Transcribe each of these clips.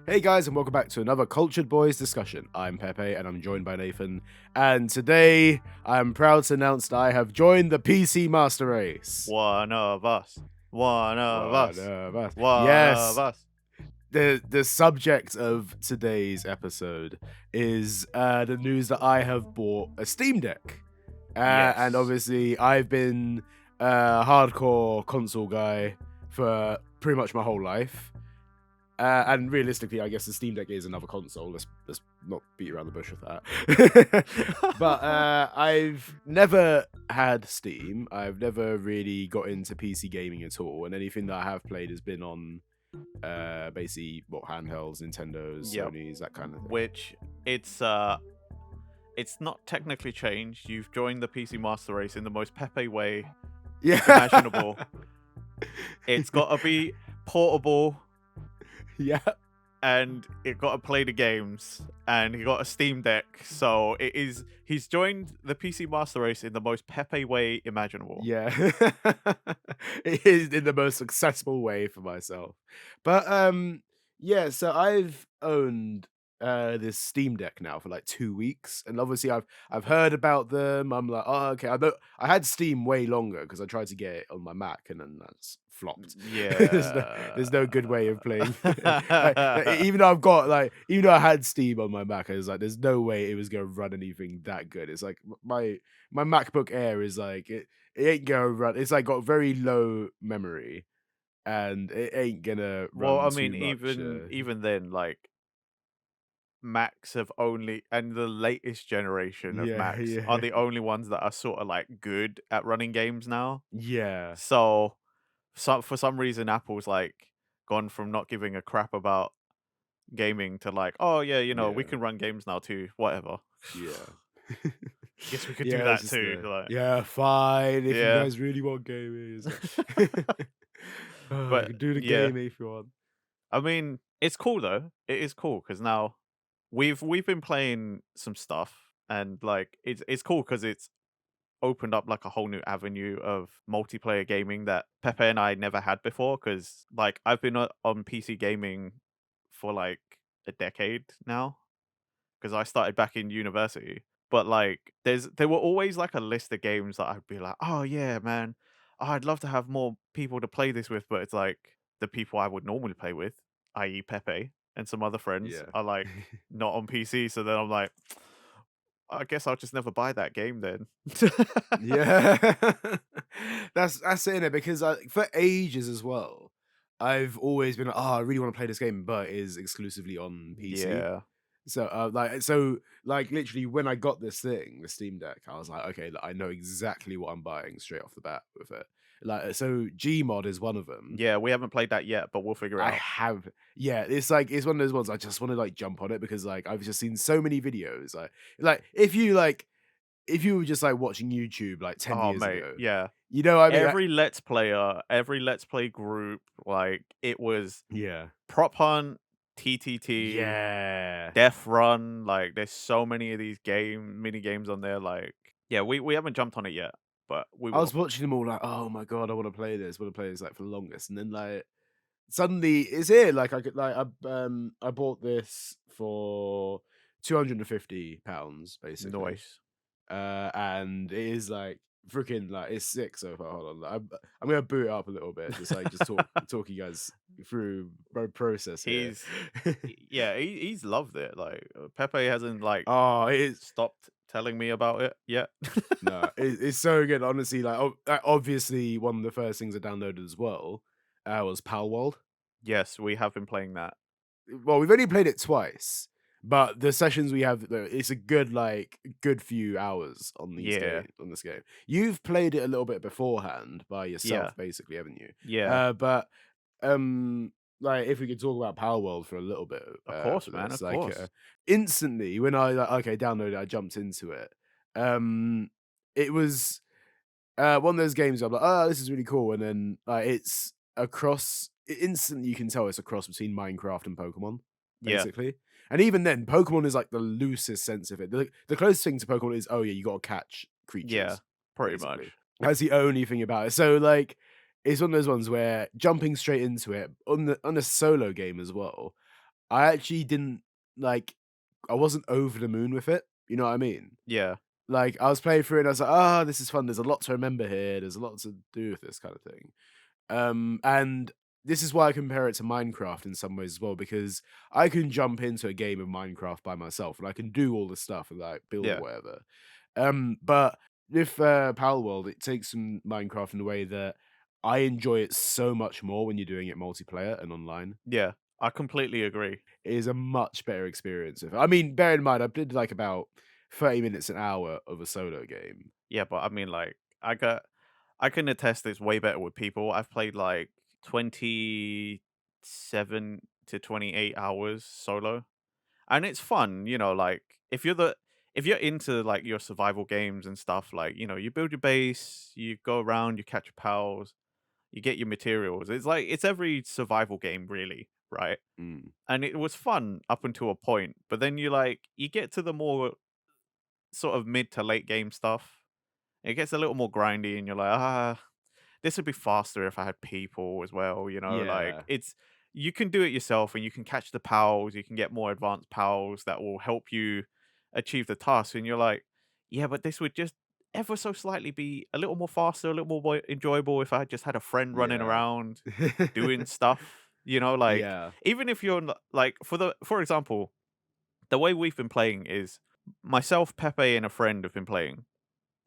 Hey guys, and welcome back to another Cultured Boys discussion. I'm Pepe, and I'm joined by Nathan. And today, I'm proud to announce that I have joined the PC Master Race. One of us. One of One us. of us. One of Yes, us. the subject of today's episode is the news that I have bought a Steam Deck. And Yes. obviously, I've been a hardcore console guy for pretty much my whole life. And realistically, I guess the Steam Deck is another console. Let's not beat around the bush with that. But I've never had Steam. I've never really got into PC gaming at all, and anything that I have played has been on basically handhelds, Nintendos, Yep. Sony's, that kind of thing. Which it's not technically changed. You've joined the PC Master Race in the most Pepe way Yeah, imaginable. It's got to be portable, yeah. and it got to play the games, and he got a Steam Deck. So he's joined the PC Master Race in the most Pepe way imaginable. Yeah, it is in the most successful way for myself. But yeah, so I've owned this Steam Deck now for like 2 weeks, and obviously I've heard about them. I'm like, oh, okay. I had Steam way longer because I tried to get it on my Mac, and then that's flopped. There's no good way of playing. Even though even though I had Steam on my Mac, I was like, there's no way it was gonna run anything that good. It's like my MacBook Air is like it ain't gonna run. It's like got very low memory, and it ain't gonna Well, run I too mean, much. even then, like Macs have only, and the latest generation of Yeah, Macs are yeah, the only ones that are sort of like good at running games now. yeah, So for some reason, Apple's like gone from not giving a crap about gaming to like, oh yeah, we yeah, can run games now too. Whatever. yeah. Guess we could do Yeah, it's that just too. Like, yeah, fine. If you yeah. guys really want gaming, it's like, oh, you But can do the yeah, game if you want. I mean, it's cool though. It is cool because now we've been playing some stuff, and like it's cool because it's opened up like a whole new avenue of multiplayer gaming that Pepe and I never had before. Because like I've been on PC gaming for like a decade now, because I started back in university. But like there were always like a list of games that I'd be like, oh yeah, man, I'd love to have more people to play this with. But it's like the people I would normally play with, i.e. Pepe and some other friends, Yeah. are like not on PC. So then I'm like, I guess I'll just never buy that game then. Yeah. That's it, innit? Because for ages as well, I've always been like, "Oh, I really wanna play this game," but it is exclusively on PC. Yeah. So, literally when I got this thing, the Steam Deck, I was like, "Okay, look, I know exactly what I'm buying straight off the bat with it." So Gmod is one of them. Yeah, we haven't played that yet, but we'll figure it I out. have yeah, it's one of those ones I just wanna, jump on it because, I've just seen so many videos, if you were just, watching YouTube, 10 Oh, years mate, ago, yeah. you know what I mean? Every Let's Play group, like, it was Yeah. Prop Hunt, TTT, Yeah. Death Run, like, there's so many of these mini games on there, like yeah, we haven't jumped on it yet, but we I was will. watching them all like, "Oh my god, I wanna play this, for the longest," and then, suddenly it's here, I bought this for £250, basically. Nice. And it is freaking it's sick so far. Hold on, I'm gonna boot it up a little bit, just talk you guys through my process here. He's yeah, he's loved it, like, Pepe hasn't, like, Oh, it is stopped telling me about it yet. no, it's so good. Honestly, obviously one of the first things I downloaded as well was Palworld. Yes, we have been playing that. Well, we've only played it twice, but the sessions we have, it's a good good few hours on Yeah. this game. You've played it a little bit beforehand by Yeah. yourself, basically, haven't you? Yeah. But if we could talk about Power World for a little bit Of for course, man, this, of course. instantly when I okay downloaded, I jumped into it. Um, it was one of those games where I'm like, oh, this is really cool, and then it's instantly you can tell it's a cross between Minecraft and Pokemon, Yeah. basically. And even then, Pokemon is like the loosest sense of it. The closest thing to Pokemon is, oh yeah, you got to catch Yeah. creatures, Pretty much. basically. That's the only thing about it. So it's one of those ones where jumping straight into it on a solo game as well. I actually didn't like I wasn't over the moon with it, you know what I mean? Yeah, Like, I was playing through it and I was like, "Ah, this is fun. There's a lot to remember here. There's a lot to do with this kind of thing." And this is why I compare it to Minecraft in some ways as well, because I can jump into a game of Minecraft by myself and I can do all the stuff and like build yeah, whatever. But with Pal World, it takes from Minecraft in a way that I enjoy it so much more when you're doing it multiplayer and online. yeah. I completely agree. It is a much better experience. I mean, bear in mind, I did like about 30 minutes an hour of a solo game. Yeah, but I mean, like, I can attest it's way better with people. I've played like 27 to 28 hours solo, and it's fun. Like if you're into like your survival games and stuff, like you build your base, you go around, you catch your pals, you get your materials. It's like it's every survival game, really, right? Mm. And it was fun up until a point, but then you get to the more sort of mid to late game stuff. It gets a little more grindy, and you're like, this would be faster if I had people as well. Like Yeah. you can do it yourself, and you can catch the pals. You can get more advanced pals that will help you achieve the task. And you're like, yeah, but this would just ever so slightly be a little more faster, a little more enjoyable if I just had a friend running Yeah. around doing stuff. Like Yeah. even if you're like for example, the way we've been playing is myself, Pepe, and a friend have been playing,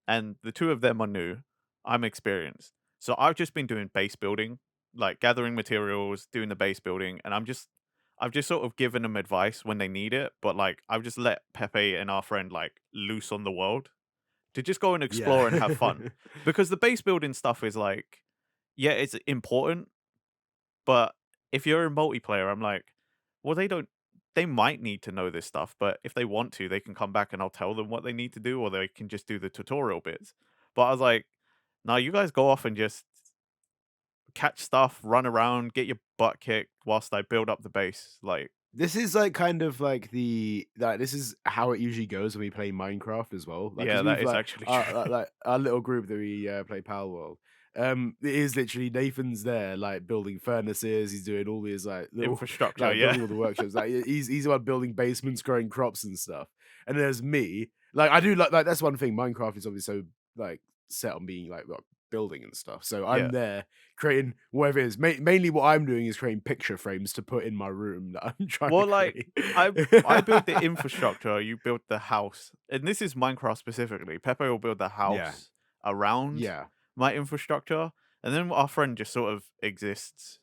and the two of them are new. I'm experienced. So I've just been doing base building, like gathering materials, doing the base building, and I've just sort of given them advice when they need it, but like I've just let Pepe and our friend like loose on the world to just go and Yeah. explore and have fun. Because the base building stuff is like, yeah, it's important, but if you're in multiplayer, I'm like, well, they might need to know this stuff, but if they want to, they can come back and I'll tell them what they need to do, or they can just do the tutorial bits. But I was like, no, you guys go off and just catch stuff, run around, get your butt kicked whilst I build up the base. Like, This is like kind of like this is how it usually goes when we play Minecraft as well. Like, yeah, because that we've is actually true. like our little group that we play Power World. It is literally Nathan's there, like building furnaces. He's doing all these like little, Infrastructure, like yeah. building all the workshops. Like he's the one building basements, growing crops and stuff. And there's me. Like I do like that's one thing. Minecraft is obviously so like set on being like building and stuff. So I'm Yeah. there creating whatever it is. Mainly what I'm doing is creating picture frames to put in my room that I'm trying to Well, like create. I build the infrastructure, you build the house. And this is Minecraft specifically. Pepe will build the Yeah, house around yeah, my infrastructure, and then our friend just sort of exists,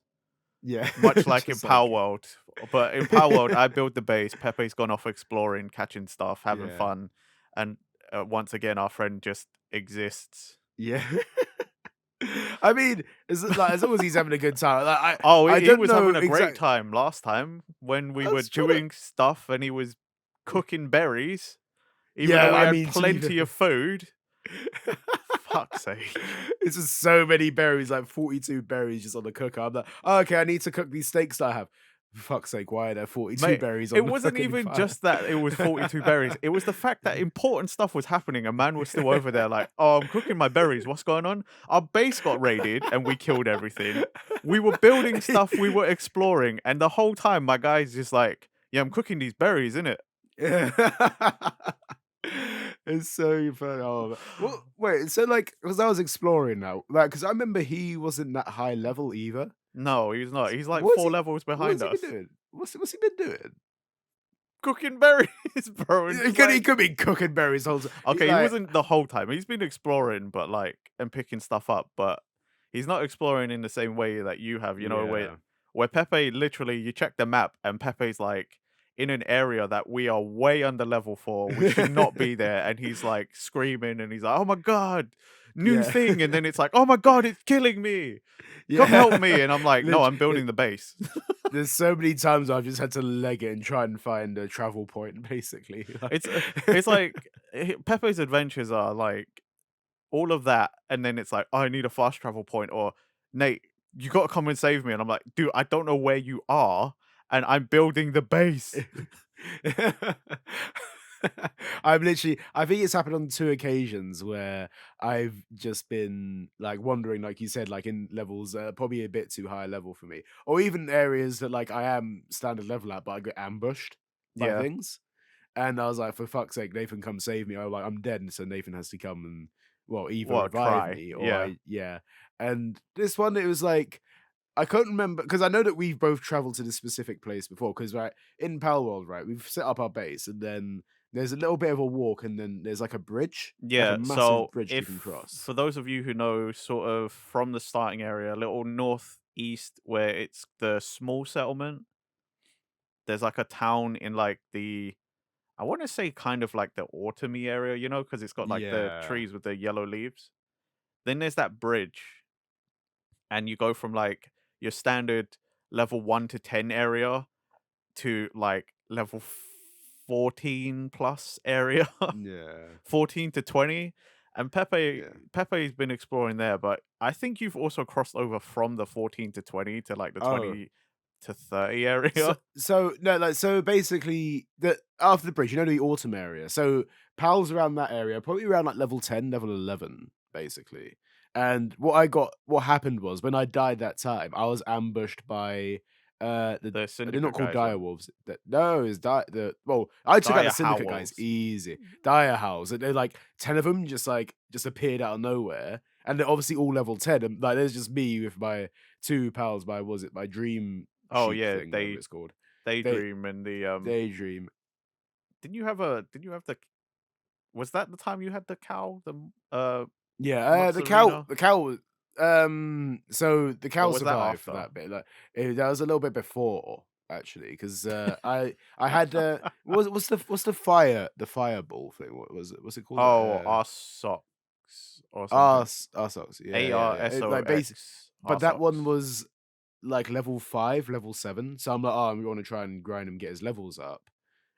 yeah. much like in Just Power like World. But in Power World, I build the base. Pepe's gone off exploring, catching stuff, having yeah, fun, and once again, our friend just exists. yeah. I mean, as long as he's having a good time. Like Oh, I he don't was know having a great exactly. time last time when we I were was trying to. doing stuff and he was cooking berries, even though Yeah, we I had mean, to be plenty of fair. food. Fuck's sake. It's just so many berries, like 42 berries just on the cooker. I'm like, oh, okay, I need to cook these steaks that I have. For fuck's sake, why are there 42 Mate, berries it on the wasn't fucking even fire? just that it was 42 berries. It was the fact that important stuff was happening. A man was still over there, like, oh, I'm cooking my berries. What's going on? Our base got raided and we killed everything. We were building stuff, we were exploring, and the whole time my guy's just like, yeah, I'm cooking these berries, innit? Yeah. It's so funny. Oh, well, wait. So, like, because I was exploring now, like, because I remember he wasn't that high level either. No, he's not. He's like What's four he? levels What's behind he been us. doing? What's he been doing? Cooking berries, bro, and He just could he like, could be cooking berries whole time. He's okay, he like, wasn't the whole time. He's been exploring, but like, and picking stuff up, but he's not exploring in the same way that you have, yeah, where Pepe literally you check the map and Pepe's like in an area that we are way under level for. We should not be there. And he's like screaming and he's like, oh my god, new yeah, thing. And then it's like, oh my god, it's killing me. Come help yeah. me. And I'm like, no, Lit- I'm building the base. There's so many times I've just had to leg it and try and find a travel point, basically. It's like Pepe's adventures are like all of that, and then it's like, "Oh, I need a fast travel point," or "Nate, you gotta come and save me." And I'm like, "Dude, I don't know where you are, and I'm building the base." I think it's happened on 2 occasions where I've just been, like, wandering, like you said, like, in levels, probably a bit too high level for me, or even areas that, like, I am standard level at, but I get ambushed by Yeah. things, and I was like, "For fuck's sake, Nathan, come save me." I'm like, "I'm dead," and so Nathan has to come and, well, either What, revive try? me or Yeah. I yeah, and this one, it was like I couldn't remember because I know that we've both traveled to this specific place before. Because right, in Palworld, right, we've set up our base, and then there's a little bit of a walk, and then there's, like, a bridge, like a Yeah, massive so bridge you can if cross. for those of you who know sort of from the starting area, a little northeast where it's the small settlement, there's like a town in like the I want to say kind of like the autumny area, you know, because it's got like the Yeah. trees with the yellow leaves. Then there's that bridge, and you go from like your standard level 1 to 10 area to like level 14 plus area. Yeah. 14 to 20. And Yeah. Pepe's been exploring there, but I think you've also crossed over from the 14 to 20 to like the Oh. 20 to 30 So area. so no, like, so basically, the after the bridge, you know, the autumn area. So pals around that area, probably around like level 10, level 11, basically. And what happened was when I died that time, I was ambushed by The they're not syndicate called guys, dire right? wolves. No, it's the well, I took out the Dire syndicate guys howls. easy. Dire howls. And they're like 10 of them just appeared out of nowhere. And they're obviously all level 10. And like there's just me with my two pals, my was it my dream Oh sheep yeah, thing, whatever it's called. They daydream and the daydream. didn't you have the was that the time you had the cow? The Yeah, Mozzarella? the cow was so the Or cow was that survived for after? that bit, like, that was a little bit before, actually, 'cause, I had, what's the fireball thing? What was it what's it called? Oh, our socks or something. Arsocks, yeah, yeah, yeah, like, ARSOX. but that one Arsox. was, like, level 5, level 7, so I'm like, "Oh, I'm gonna try and grind him, get his levels up."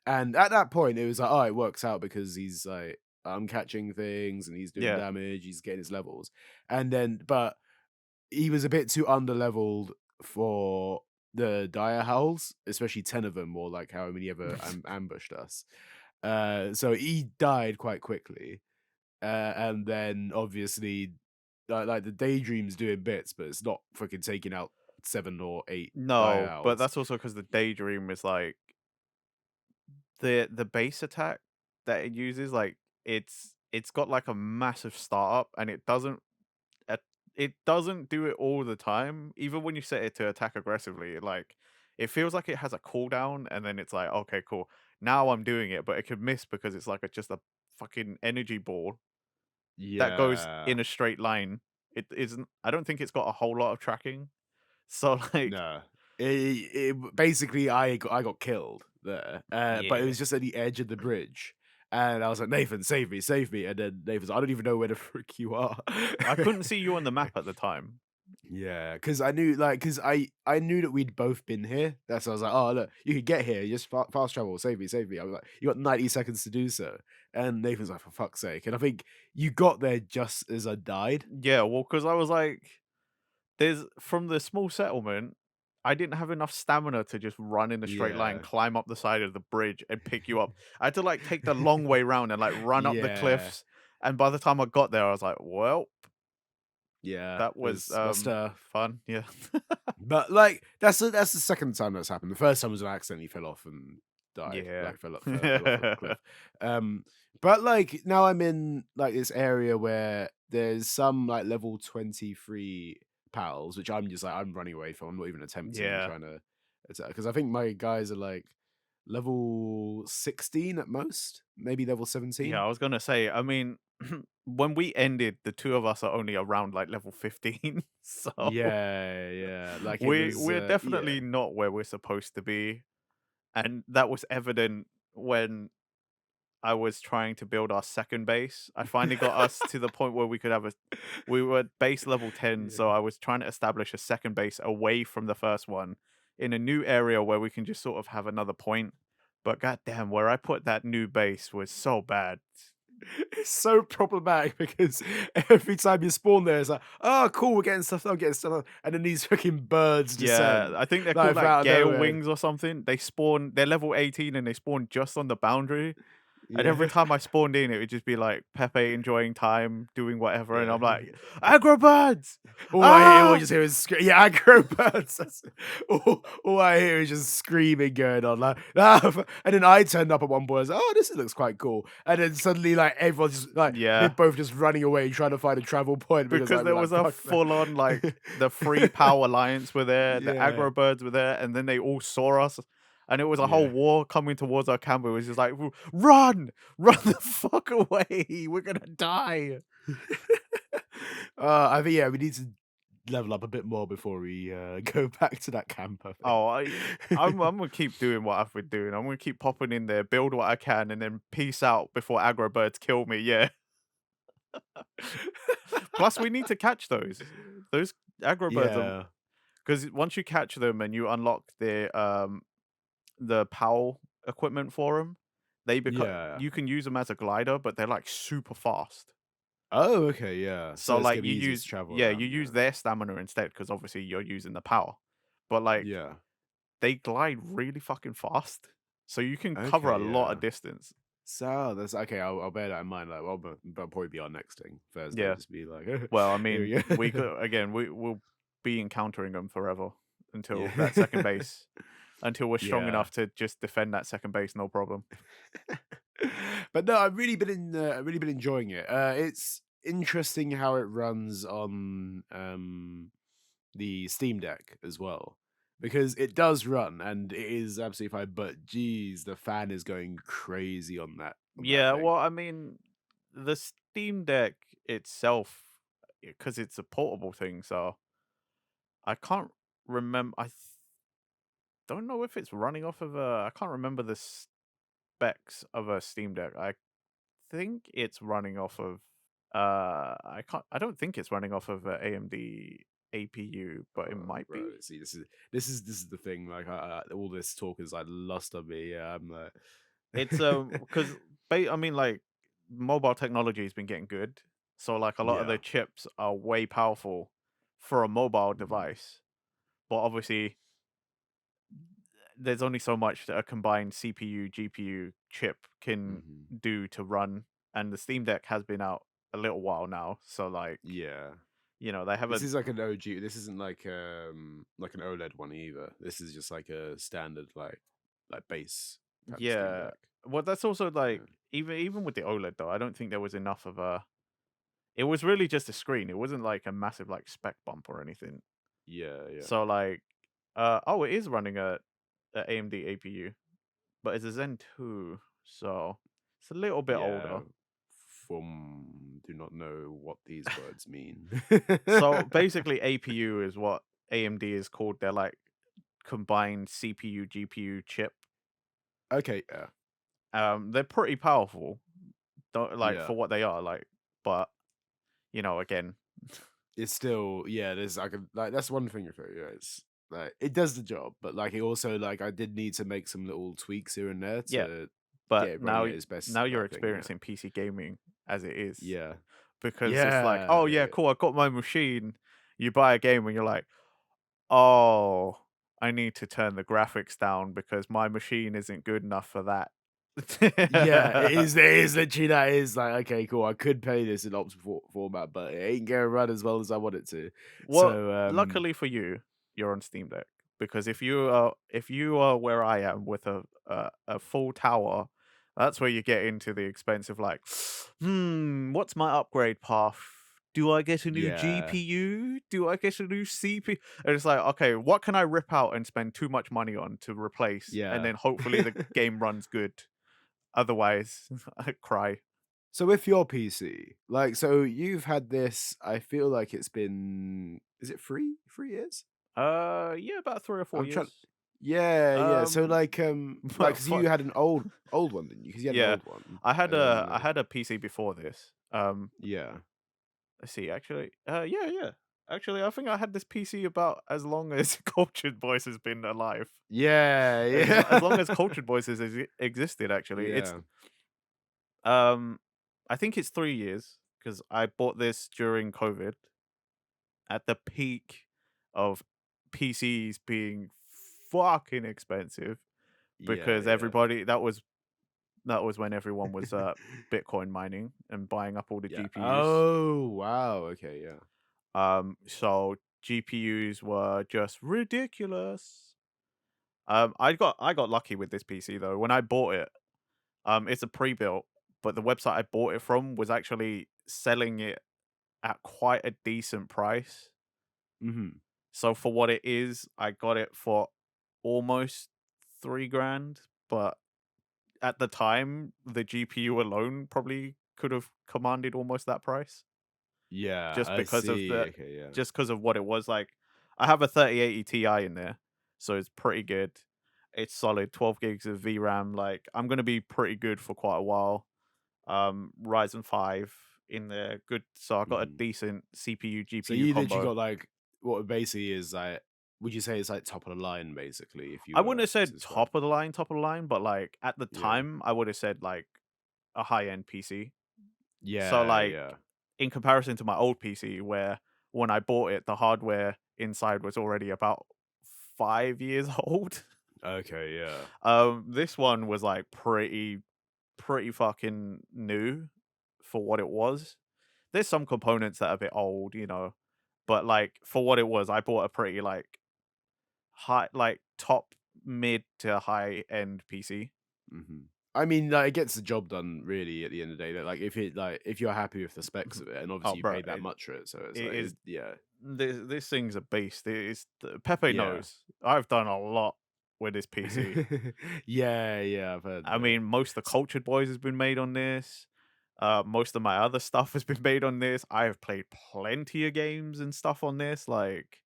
And at that point, it was like, oh, it works out because he's like, I'm catching things and he's doing Yeah. damage, he's getting his levels. And then, but he was a bit too underleveled for the dire howls, especially 10 of them, or like how many ever ambushed us. So he died quite quickly. And then obviously, like the daydream's doing bits, but it's not freaking taking out 7 or 8 dire No, but howls. that's also because the daydream is like the base attack that it uses, like it's got like a massive startup and at it doesn't do it all the time. Even when you set it to attack aggressively, like it feels like it has a cooldown and then it's like, okay, cool. Now I'm doing it, but it could miss because it's like just a fucking energy ball that goes Yeah. in a straight line. It isn't I don't think it's got a whole lot of tracking. So like No. Basically, I got killed there, but it yeah. was just at the edge of the bridge, and I was like, "Nathan, save me!" And then Nathan's like, "I don't even know where the frick you are." I couldn't see you on the map at the time. Yeah, because I knew, like, because I knew that we'd both been here. That's why I was like, "Oh, look, you could get here. Just fast travel. Save me, save me." I was like, "You got 90 seconds to do so." And Nathan's like, "For fuck's sake!" And I think you got there just as I died. Yeah, well, because I was like, there's from the small settlement, I didn't have enough stamina to just run in a straight line, Yeah, climb up the side of the bridge, and pick you up. I had to like take the long way round and like run up the yeah, cliffs. And by the time I got there, I was like, well, yeah. that It was was my stuff. fun. Yeah. But, like, that's the second time that's happened. The first time was when I accidentally fell off and died, Yeah. like, fell off a cliff. Um, but, like, now I'm in, like, this area where there's some, like, level 23 pals, which I'm just like, I'm running away from. I'm not even attempting Yeah. trying to attack because I think my guys are, like, level 16 at most, maybe level Yeah, 17. I was gonna say, I mean, when we ended, the two of us are only around like level 15. So Yeah, yeah, like, it was, we're yeah. definitely not where we're supposed to be. And that was evident when I was trying to build our second base. I finally got us to the point where we were at base level 10, so Yeah. I was trying to establish a second base away from the first one in a new area where we can just sort of have another point. But goddamn, where I put that new base was so bad. It's so problematic because every time you spawn there, it's like, oh, cool, we're getting stuff, I'm getting stuff, and then these freaking birds Yeah, descend, I think they're called like, from like out of gale nowhere. wings or something. They're level 18 and they spawn just on the boundary. And every Yeah. time I spawned in, it would just be like Pepe enjoying time, doing whatever, and I'm like, "Aggro birds! All I hear, all I Ah!" just hear is yeah, aggro birds. All I hear is just screaming going on like, "Ah," and then I turned up at one point. I was like, "Oh, this looks quite cool," and then suddenly like everyone's just like they're Yeah, both just running away trying to find a travel point because because I were there like, was a "Fuck full-on, like, that." the Free Power Alliance were there, the Yeah, aggro birds were there, and then they all saw us, and it was a whole yeah. war coming towards our camp. It was just like, Run! Run the fuck away! We're gonna die!" I think yeah, we need to level up a bit more before we go back to that camp. I Oh, think. I'm gonna keep doing what I've been doing. I'm gonna keep popping in there, build what I can, and then peace out before aggro birds kill me. Yeah. Plus, we need to catch those. Those aggro birds are Yeah, because once you catch them and you unlock the PAL equipment for them, they become yeah. you can use them as a glider, but they're like super fast. Oh, okay, yeah. So So it's like gonna be easier to travel you around. use Yeah, their stamina instead because obviously you're using the power. But like yeah. they glide really fucking fast, so you can cover a Okay, lot of yeah. distance. So that's okay. I'll bear that in mind. Like, well, that'll probably be our next thing Thursday. Yeah. Just be like, Well, I here mean, we we go. could again, we'll be encountering them forever until that second Yeah, base, until we're strong yeah. enough to just defend that second base, no problem. But no, I've really been enjoying it. It's interesting how it runs on the Steam Deck as well. Because it does run and it is absolutely fine, but geez, the fan is going crazy on that Yeah, thing. well, I mean, the Steam Deck itself, because it's a portable thing, so I can't remember. Don't know if it's running off of a. I can't remember the specs of a Steam Deck. I think it's running off of. I can't. I don't think it's running off of a AMD APU, but it Oh, might bro, be. see, this is the thing. Like, all this talk is like lust on me. Yeah, I'm like, It's because I mean, like mobile technology has been getting good, so like a lot of the yeah, chips are way powerful for a mobile mhm, device. But obviously, there's only so much that a combined CPU GPU chip can mhm. do to run, and the Steam Deck has been out a little while now, so like Yeah. they This haven't. is like an OG. This isn't like an OLED one either. This is just like a standard like base type of Steam Yeah, Deck. well, that's also like Yeah, even with the OLED though, I don't think there was enough of a. It was really just a screen. It wasn't like a massive like spec bump or anything. yeah, yeah. So like, oh, it is running a AMD APU, but it's a Zen 2, so it's a little bit Yeah, older. do not know what these words mean. So basically, APU is what AMD is called. They're like combined CPU GPU chip. Okay, yeah, They're pretty powerful, don't like yeah. for what they are. Like, but again, It's still yeah. There's like that's one thing with it. Yeah, it's like it does the job, but like it also like I did need to make some little tweaks here and there yeah. to But get it running now at its best now you're like thing. Yeah, experiencing PC gaming as it is. yeah, Because it's like, yeah, "Oh, yeah, cool, I got my machine." You buy a game and you're like, "Oh, I need to turn the graphics down because my machine isn't good enough for that." yeah. It is. It is literally that. It is like okay, cool. I could play this in optimal format, but it ain't gonna run as well as I want it to. Well, So luckily for you, you're on Steam Deck because if you are where I am with a full tower, that's where you get into the expensive like, what's my upgrade path? Do I get a new yeah, GPU? Do I get a new CPU? And it's like, okay, what can I rip out and spend too much money on to replace? And yeah. then hopefully the game runs good. Otherwise, I cry. So with your PC, like, so you've had this. I feel like it's been. Is it 3 years? Yeah, about 3 or 4 I'm trying. years. Yeah, yeah. So Um, like, but because you had an old one, didn't you? Because you had an Yeah, old one, I had and then a I had a PC before this. yeah, Let's see, actually, yeah, yeah. Actually, I think I had this PC about as long as Cultured Voice has been alive. yeah, As long as yeah, Cultured Voice has existed, actually, yeah, um, I think it's 3 years because I bought this during COVID at the peak of PCs being fucking expensive yeah, because yeah, everybody that was That was when everyone was Bitcoin mining and buying up all the Yeah. GPUs. Oh, wow. Okay, yeah. So GPUs were just ridiculous. I got lucky with this PC though. When I bought it, it's a pre-built, but the website I bought it from was actually selling it at quite a decent price. Mhm. So for what it is, I got it for almost 3 grand. But at the time, the GPU alone probably could have commanded almost that price Yeah, just I because of see. the Okay, yeah. just because of what it was like. I have a 3080 Ti in there, so it's pretty good. It's solid, 12 gigs of VRAM. Like I'm gonna be pretty good for quite a while. Ryzen 5 in there, good. So I got a Mhm. decent CPU So GPU you literally combo. got, like, what basically is, like, would you say it's, like, top of the line, basically, if you I wouldn't were have said to describe? top of the line, but like at the Yeah. time, I would have said like a high end PC. So Yeah, like yeah. in comparison to my old PC, where when I bought it, the hardware inside was already about 5 years old. Okay, yeah. This one was like pretty fucking new for what it was. There's some components that are a bit old, but like for what it was, I bought a pretty like high, like top mid to high end PC. Mhm. I mean, like, it gets the job done really at the end of the day. That like if you're happy with the specs Mhm. of it, and Oh, obviously you bro, paid that much for it, so it's it like is yeah, this thing's a beast. Pepe yeah, knows. I've done a lot with this PC. yeah, yeah. I've heard I that. mean, most of the S Cultured Boys has been made on this. Most of my other stuff has been made on this. I have played plenty of games and stuff on this. Like,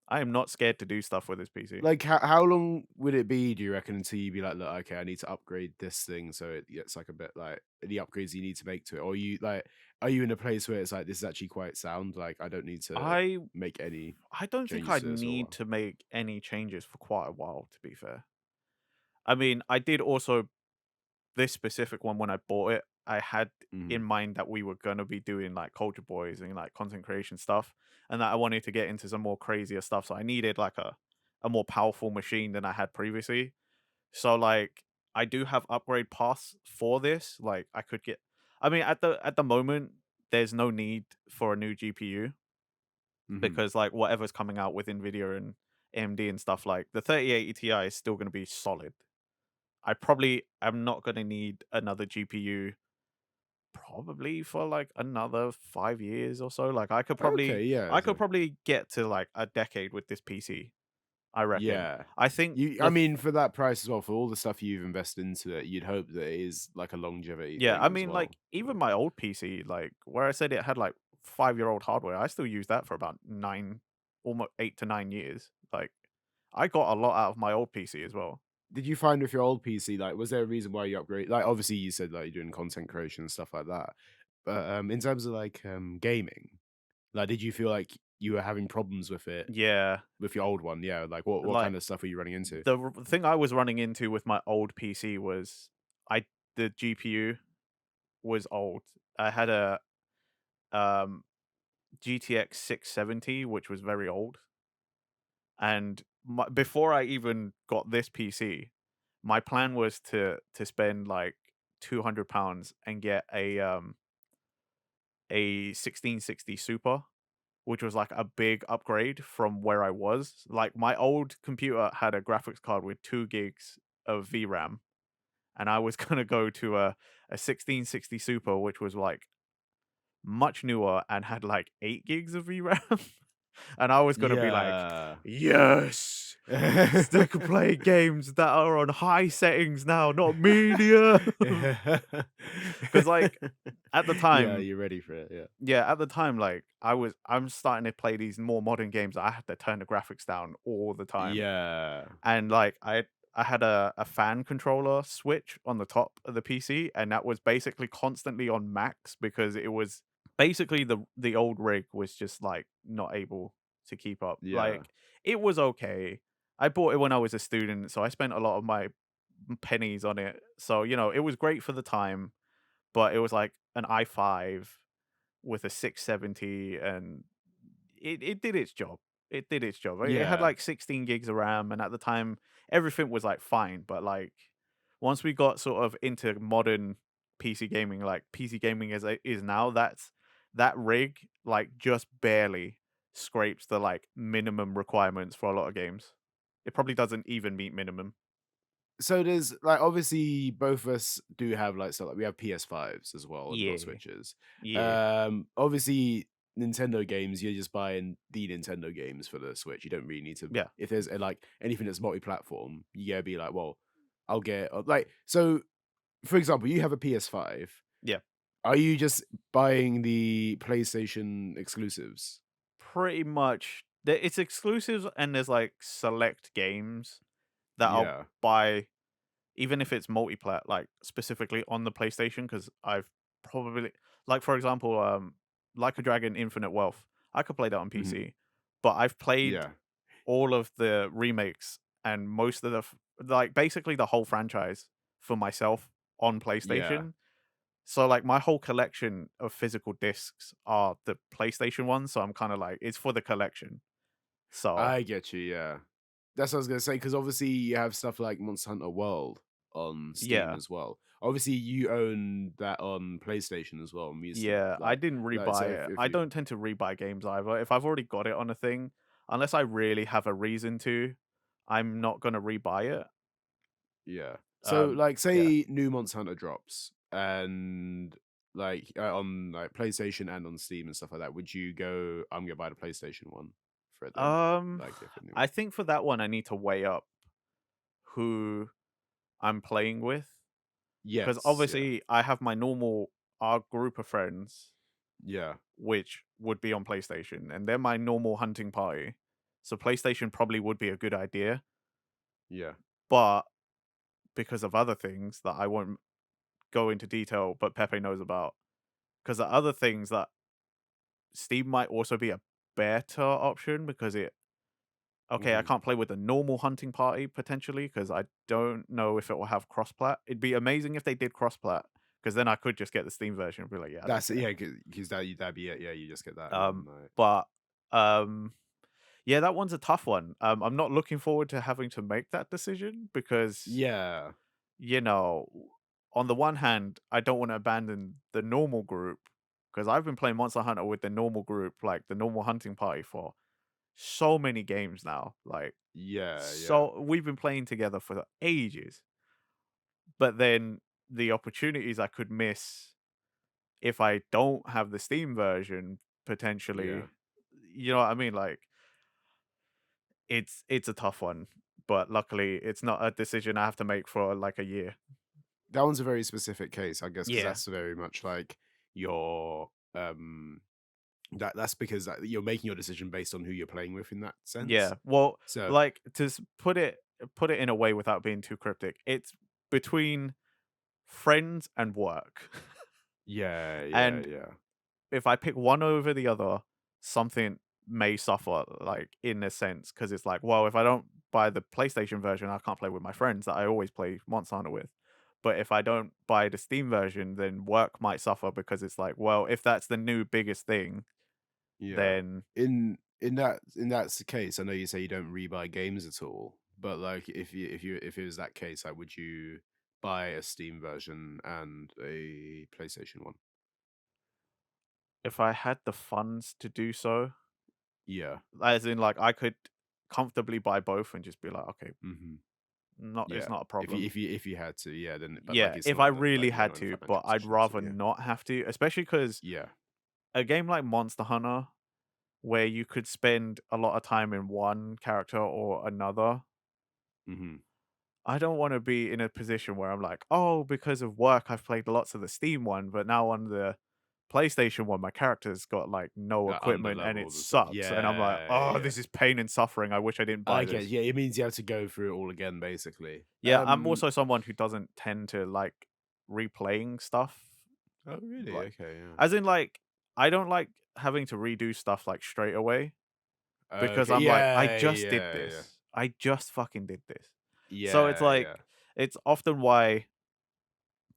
I am not scared to do stuff with this PC. Like, how long would it be, do you reckon, until you be like, look, okay, I need to upgrade this thing so it gets like a bit like the upgrades you need to make to it, or you like, are you in a place where it's like this is actually quite sound, like I don't need to I make any I don't think changes I'd to this or need what? to make any changes for quite a while, to be fair. I mean, I did also this specific one when I bought it, I had in Mhm, mind that we were gonna be doing like Culture Boys and like content creation stuff, and that I wanted to get into some more crazier stuff. So I needed like a more powerful machine than I had previously. So like I do have upgrade paths for this. Like I could get I mean at the moment there's no need for a new GPU mhm. because like whatever's coming out with Nvidia and AMD and stuff like the 3080 Ti is still going to be solid. I probably am not going to need another GPU probably for like another 5 years or so. Like Okay, yeah, I could so probably get to like a decade with this PC, I reckon. yeah. I think I mean, for that price as well, for all the stuff you've invested into it, you'd hope that it is like a longevity yeah, I thing as mean well. like even my old PC like where I said it had like 5-year-old hardware, I still use that for about 9 almost 8 to 9 years. Like I got a lot out of my old PC as well. Did you find with your old PC, like, was there a reason why you upgrade like, obviously, you said, like, you're doing content creation and stuff like that, but, in terms of, like, gaming, like, did you feel like you were having problems with it Yeah, with your old one? Yeah, like, what like kind of stuff were you running into? thing I was running into with my old PC was I the GPU was old. I had a um GTX 670 which was very old, and before I even got this PC, my plan was to spend like £200 and get a 1660 Super, which was like a big upgrade from where I was. Like my old computer had a graphics card with 2 gigs of VRAM, and I was gonna go to a 1660 Super, which was like much newer and had like 8 gigs of VRAM, and I was gonna be like, Yeah. yes, still can play games that are on high settings now, not medium. Because like at the Yeah, time, you're ready for it, yeah. yeah, at the time, like I'm starting to play these more modern games. I had to turn the graphics down all the time, Yeah. and like I had a fan controller switch on the top of the PC, and that was basically constantly on max because it was basically the old rig was just like not able to keep up. Yeah. Like it was okay. I bought it when I was a student, so I spent a lot of my pennies on it. So, it was great for the time, but it was like an i5 with a 670 and it did its job. It did its job. It had Yeah. like 16 gigs of RAM, and at the time everything was like fine, but like once we got sort of into modern PC gaming, like PC gaming as it is now, that rig like just barely scrapes the like minimum requirements for a lot of games. It probably doesn't even meet minimum. So there's like obviously both of us do have like so like we have PS5s as well and not Yeah, Switches. yeah, Obviously Nintendo games, you're just buying the Nintendo games for the Switch. You don't really need to yeah, if there's like anything that's multi-platform, you gotta be like, well, I'll get like so for example, you have a PS5. yeah. Are you just buying the PlayStation exclusives? Pretty much, it's exclusives, and there's like select games that I'll Yeah. buy, even if it's multi-plat, like specifically on the PlayStation, because I've probably, like for example, like a Dragon Infinite Wealth. I could play that on Mhm. PC, but I've played Yeah. all of the remakes and most of the like basically the whole franchise for myself on Yeah. PlayStation. So like my whole collection of physical discs are the PlayStation ones, so I'm kind of like it's for the collection. So I get you, yeah. That's what I was gonna say, because obviously you have stuff like Monster Hunter World on Steam yeah, as well. Obviously, you own that on PlayStation as well, and we used to yeah, I didn't so rebuy it. if I you don't tend to rebuy games either. If I've already got it on a thing, unless I really have a reason to, I'm not gonna rebuy it. yeah. So, like, Yeah. say new Monster Hunter drops and like on like PlayStation and on Steam and stuff like that, would you go, "I'm gonna buy the PlayStation one for it then?" Um, Like, if a new I one. think for that one I need to weigh up who I'm playing with, because Yes, yeah. obviously I have my normal our group of friends, Yeah, which would be on PlayStation, and they're my normal hunting party. So PlayStation probably would be a good idea, yeah. but because of other things that I won't go into detail, but Pepe knows about, because the other things that Steam might also be a better option because it okay, I Mhm. can't play with the normal hunting party potentially because I don't know if it will have cross-plat. It'd be amazing if they did cross-plat because then I could just get the Steam version and be like, yeah, I don't That's it, care. yeah, because that'd be it, yeah, you just get that and Um, then, like but um, yeah, that one's a tough one. I'm not looking forward to having to make that decision because yeah. you know, on the one hand, I don't want to abandon the normal group because I've been playing Monster Hunter with the normal group, like the normal hunting party for so many games now. Like, Yeah, yeah, so we've been playing together for ages. But then the opportunities I could miss if I don't have the Steam version yeah. potentially, you know what I mean? Like, it's a tough one, but luckily it's not a decision I have to make for like a year. That one's a very specific case, I guess, because Yeah. that's very much like your, that's because, you're making your decision based on who you're playing with in that sense. Yeah. Well, So like to put it in a way without being too cryptic. It's between friends and work. yeah, yeah, And yeah, if I pick one over the other, something may suffer like in a sense because it's like, well, if I don't buy the PlayStation version, I can't play with my friends that I always play Monster Hunter with. But if I don't buy the Steam version, then work might suffer because it's like, well, if that's the new biggest thing, yeah. then In that case, I know you say you don't rebuy games at all, but, like, if it was that case, like, would you buy a Steam version and a PlayStation one? if I had the funds to do so, Yeah. as in like I could comfortably buy both and just be like, okay, Mhm. not it's Yeah. not a If you problem. if you if you had to, yeah, then but, like, Yeah, it's if not I in the really like, you're had not in a to, but financial I'd position to, rather yeah. not have to, especially because Yeah. a game like Monster Hunter, where you could spend a lot of time in one character or another, Mhm. I don't want to be in a position where I'm like, oh, because of work, I've played lots of the Steam one, but now on the PlayStation one, my character's got like no Like, equipment and it underlevels and stuff. sucks. And I'm like, Yeah, oh, yeah. this is pain and suffering. I wish I didn't buy I get this. yeah, it means you have to go through it all again, basically. Yeah, I'm also someone who doesn't tend to like replaying stuff. Oh, really? Like, Okay, yeah. as in, like, I don't like having to redo stuff like straight away because Okay, I'm like, I yeah, just did yeah, yeah. this. I just fucking did this. So it's Yeah, yeah. like, it's often why,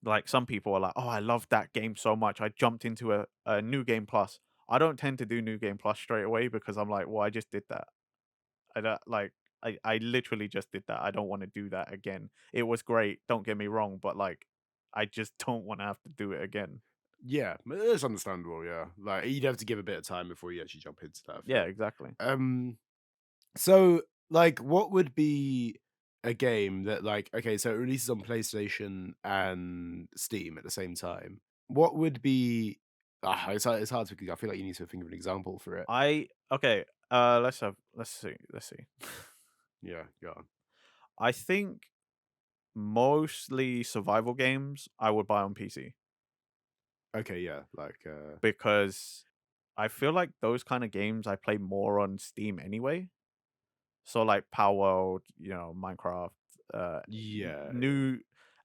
like, some people are like, oh, I love that game so much. I jumped into a new game plus. I don't tend to do new game plus straight away because I'm like, well, I just did that. I don't like, I literally just did that. I don't want to do that again. It was great, don't get me wrong, but like I just don't want to have to do it again. Yeah, it's understandable, yeah. Like, you'd have to give a bit of time before you actually jump into that, I Yeah, feel. exactly. Um, so, like, what would be a game that, like, okay, so it releases on PlayStation and Steam at the same time. What would be it's hard to I feel like you need to think of an example for it. I okay. Let's see. Let's see. Yeah, go on. I think mostly survival games I would buy on PC Okay, yeah, like, because I feel like those kind of games I play more on Steam anyway. So like Power World, Minecraft, yeah, yeah. new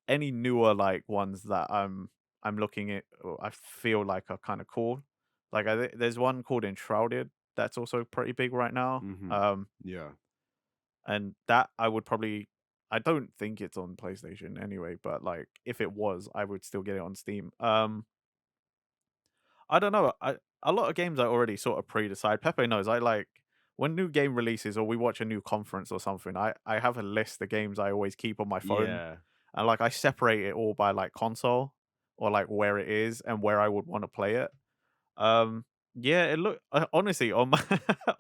any newer like ones that I'm looking at or I feel like are kind of cool. Like there's one called Enshrouded that's also pretty big right now. Mhm. Yeah. And that I would probably I don't think it's on PlayStation anyway, but like if it was, I would still get it on Steam. I don't know. A lot of games I already sort of pre-decide. Pepe knows. I like when new game releases or we watch a new conference or something. I have a list of games I always keep on my phone, Yeah. and like I separate it all by like console or like where it is and where I would want to play it. Um, yeah, it look honestly on my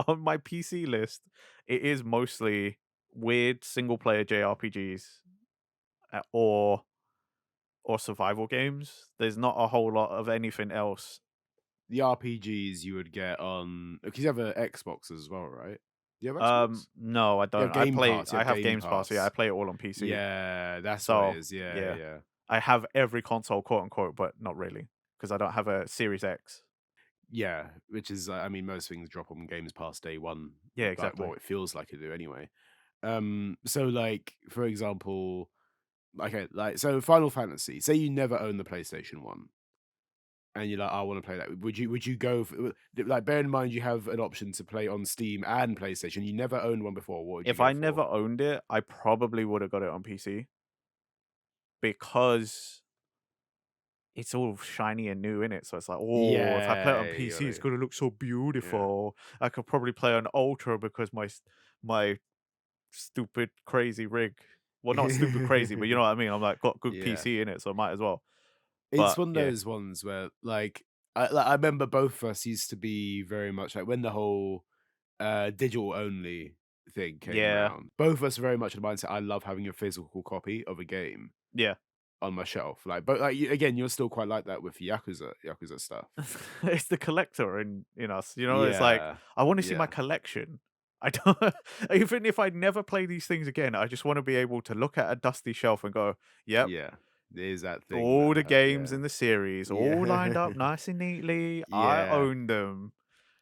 on my PC list, it is mostly weird single player JRPGs or survival games. There's not a whole lot of anything else. The RPGs you would get on because you have a Xbox as well, right? Do you have Xbox? No, I You have don't. Game Pass, you I have have Game Games Pass. Yeah, I Pass. play it all on PC. Yeah, that's what it So is. Yeah, yeah, yeah. I have every console, quote unquote, but not really because I don't have a Series X. Yeah, which is, I mean, most things drop on Games Pass day one, Yeah, like, exactly. well, it feels like it do anyway. So, like, for example, okay, like, so Final Fantasy, say you never own the PlayStation 1, and you're like, "I wanna play that." Would you go for like, bear in mind you have an option to play on Steam and PlayStation, you never owned one before, what would you If go I for? never owned it, I probably would have got it on PC because it's all shiny and new in it. So it's like, oh, if I play it on Yeah, PC, it's you're gonna look so yeah. beautiful. I could probably play on Ultra because my stupid crazy rig. Well, not stupid crazy, but you know what I mean. I'm like got good Yeah. PC in it, so I might as well. It's But one of yeah, those ones where, like, I remember both of us used to be very much like when the whole, digital only thing came yeah, around, both of us very much in the mindset, I love having a physical copy of a game yeah. on my shelf, like, but, like, you again, you're still quite like that with Yakuza stuff. It's the collector in us, it's like, Yeah. I wanna see my Yeah. collection. I don't even if I never play these things again, I just wanna be able to look at a dusty shelf and go, "Yep, Yeah. There's that thing all the that games yeah. in the series, all lined Yeah. up nice and neatly. I Yeah. own them."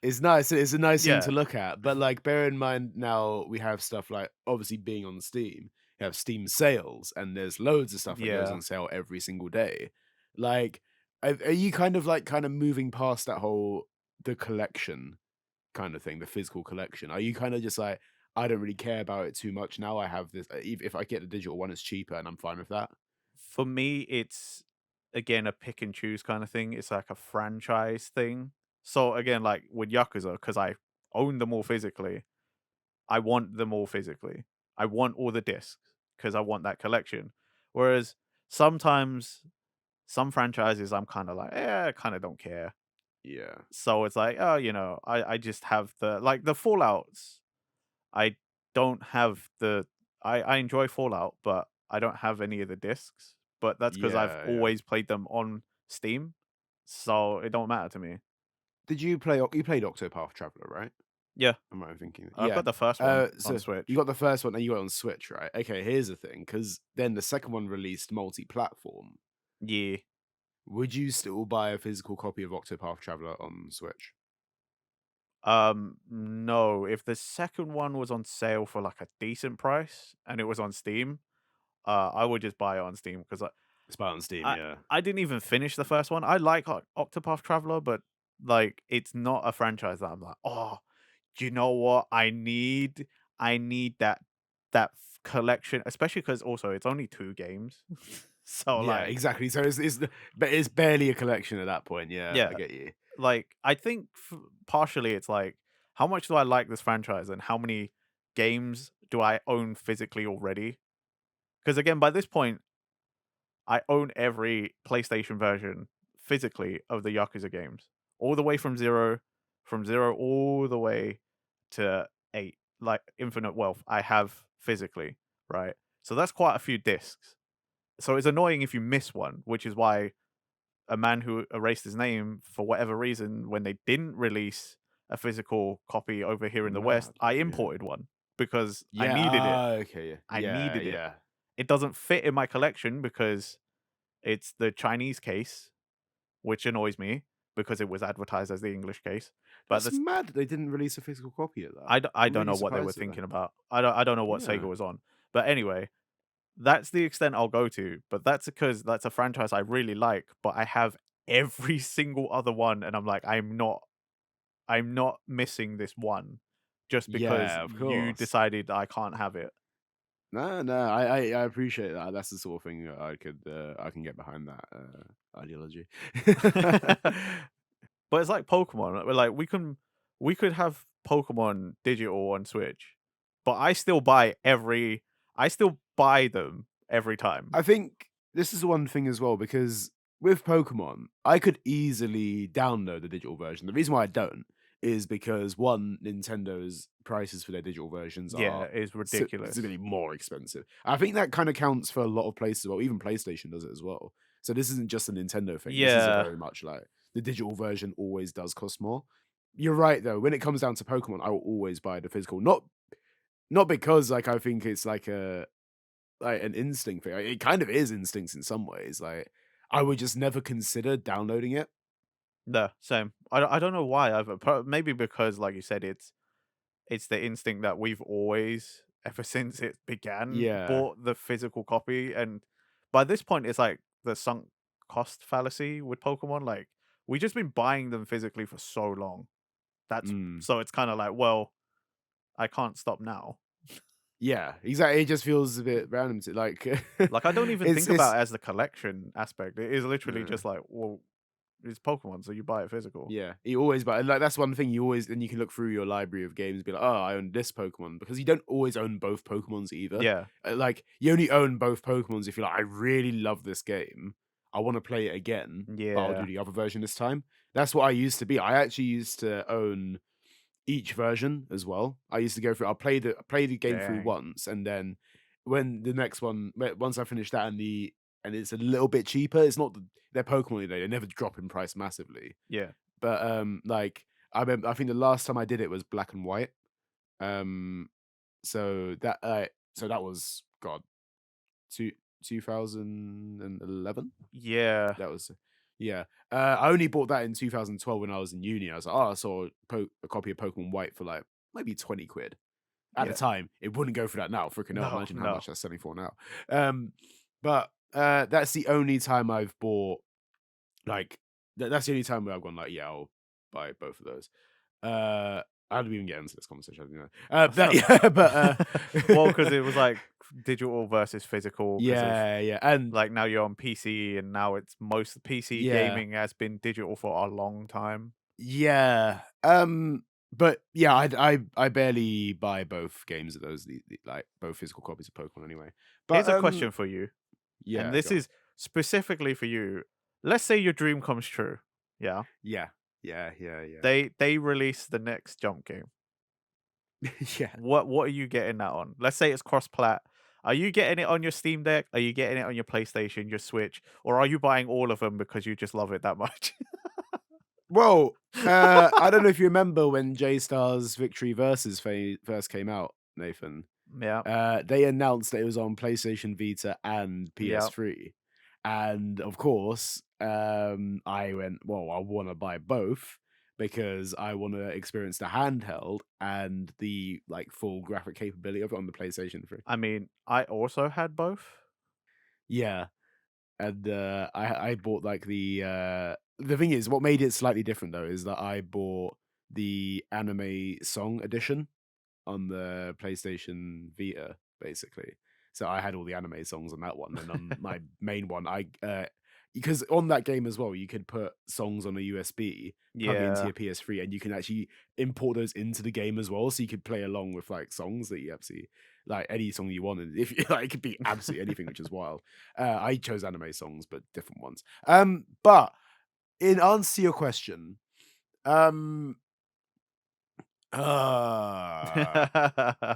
It's nice. It's a nice thing Yeah, to look at, but, like, bear in mind now we have stuff like obviously being on Steam, you have Steam sales, and there's loads of stuff that goes yeah. on sale every single day. Like, are you kind of, like, kinda moving past that whole the collection kinda thing, the physical collection? Are you kinda just like, "I don't really care about it too much now, I have this if I get the digital one, it's cheaper, and I'm fine with that?" For me, it's again a pick and choose kind of thing. It's like a franchise thing. So again, like with Yakuza, because I own them all physically, I want them all physically. I want all the discs because I want that collection. Whereas sometimes some franchises I'm kind of like, I kind of don't care. Yeah. So it's like, oh, I just have the Fallouts. I don't have I enjoy Fallout, but I don't have any of the discs. But that's because I've Yeah, yeah. always played them on Steam, so it don't matter to me. Did you played Octopath Traveler, right? Yeah, Am I thinking? I've Yeah. got the first one on So you Switch. got the first one and you got it on Switch, right? Okay, here's the thing, because then the second one released multi-platform. Yeah. Would you still buy a physical copy of Octopath Traveler on Switch? No. If the second one was on sale for like a decent price and it was on Steam, I would just buy it on Steam because It's buy it on Steam, I yeah. I didn't even finish the first one. I like Octopath Traveler, but like it's not a franchise that I'm like, oh, do you know what? I need that collection, especially because also it's only 2 games. So Yeah, like, exactly. So but it's barely a collection at that point. Yeah, I yeah, get you. like I think partially it's like how much do I like this franchise and how many games do I own physically already? Because again, by this point, I own every PlayStation version physically of the Yakuza games, all the way from zero all the way to 8, like Infinite Wealth. I have physically, right? So that's quite a few discs. So it's annoying if you miss one, which is why a man who erased his name for whatever reason when they didn't release a physical copy over here in the West, Mad, I yeah. imported one because I Yeah, needed it. okay, yeah. I Yeah, needed it. yeah. It doesn't fit in my collection because it's the Chinese case, which annoys me because it was advertised as the English case. But That's this, mad that they didn't release a physical copy of that. I I'm don't really know what they were surprised at that. thinking about. I don't know what Sega Yeah. was on. But anyway, that's the extent I'll go to. But that's because that's a franchise I really like. But I have every single other one, and I'm like, I'm not missing this one just because Yeah, of you course. decided I can't have it. No, no, I appreciate that. That's the sort of thing that I can get behind that ideology. But it's like Pokemon. Like we could have Pokemon digital on Switch, but I still buy them every time. I think this is the one thing as well because with Pokemon, I could easily download the digital version. The reason why I don't is because one, Nintendo's prices for their digital versions Yeah, are it's ridiculous. significantly more expensive. I think that kind of counts for a lot of places. Well, even PlayStation does it as well. So this isn't just a Nintendo thing. This is a Yeah. very much like the digital version always does cost more. You're right though. When it comes down to Pokemon, I will always buy the physical. Not because like I think it's like an instinct thing. Like, it kind of is instincts in some ways. Like I would just never consider downloading it. No, same. I don't know why either. Maybe because, like you said, it's the instinct that we've always, ever since it began, Yeah. bought the physical copy, and by this point, it's like the sunk cost fallacy with Pokemon. Like we just been buying them physically for so long. That's Mm. so it's kind of like, well, I can't stop now. Yeah, exactly. It just feels a bit random to like Like I don't even think it's about it as the collection aspect. It is literally uh, just like, well, it's Pokemon, so you buy it physical. yeah, you always buy like that's one thing you always and you can look through your library of games and be like, oh, I own this Pokemon because you don't always own both Pokemons either. Yeah, Like you only own both Pokemons if you're like, I really love this game. I want to play it again, but I'll do yeah, the other version this time. That's what I used to be. I actually used to own each version as well. I used to go through. Play the game through dang, once, and then when the next one, once I finish that and it's a little bit cheaper. It's not they're Pokemon. They never drop in price massively, yeah, but like I think the last time I did it was Black and White. Um, so that was God two 2011. yeah, That was yeah. I only bought that in 2012 when I was in uni. I was like, oh, I saw a copy of Pokemon White for like maybe 20 quid. At the yeah. time, it wouldn't go for that now. Freaking hell, No, imagine how no. much that's selling for now. But that's the only time I've bought like that's the only time where I've gone like, yeah, I'll buy both of those. How do we even get into this conversation? I don't know. That yeah, but Well, because it was like digital versus physical. Because of yeah, yeah, and like now you're on PC, and now it's most PC yeah. gaming has been digital for a long time. Yeah, but yeah, I barely buy both games of those, like both physical copies of Pokemon anyway. But Here's a question for you, and yeah, this go on. is specifically for you. Let's say your dream comes true. Yeah, Yeah, yeah, yeah, yeah, they release the next Jump game. yeah. What are you getting that on? Let's say it's cross plat. Are you getting it on your Steam Deck? Are you getting it on your PlayStation, your Switch, or are you buying all of them because you just love it that much? Well, I don't know if you remember when J Star's Victory Versus first came out, Nathan. Yeah, They announced that it was on PlayStation Vita and yeah. PS3. And of course, I went, well, I want to buy both because I want to experience the handheld and the like full graphic capability of it on the PlayStation 3. I mean, I also had both. Yeah. And I bought like the thing is what made it slightly different though is that I bought the anime song edition on the PlayStation Vita, basically. So I had all the anime songs on that one, and on my main one, because on that game as well, you could put songs on a USB, plug it into Yeah. your PS3, and you can actually import those into the game as well, so you could play along with like songs that you absolutely like any song you wanted. If like it could be absolutely anything, which is wild. I chose anime songs, but different ones. But in answer to your question, um, uh,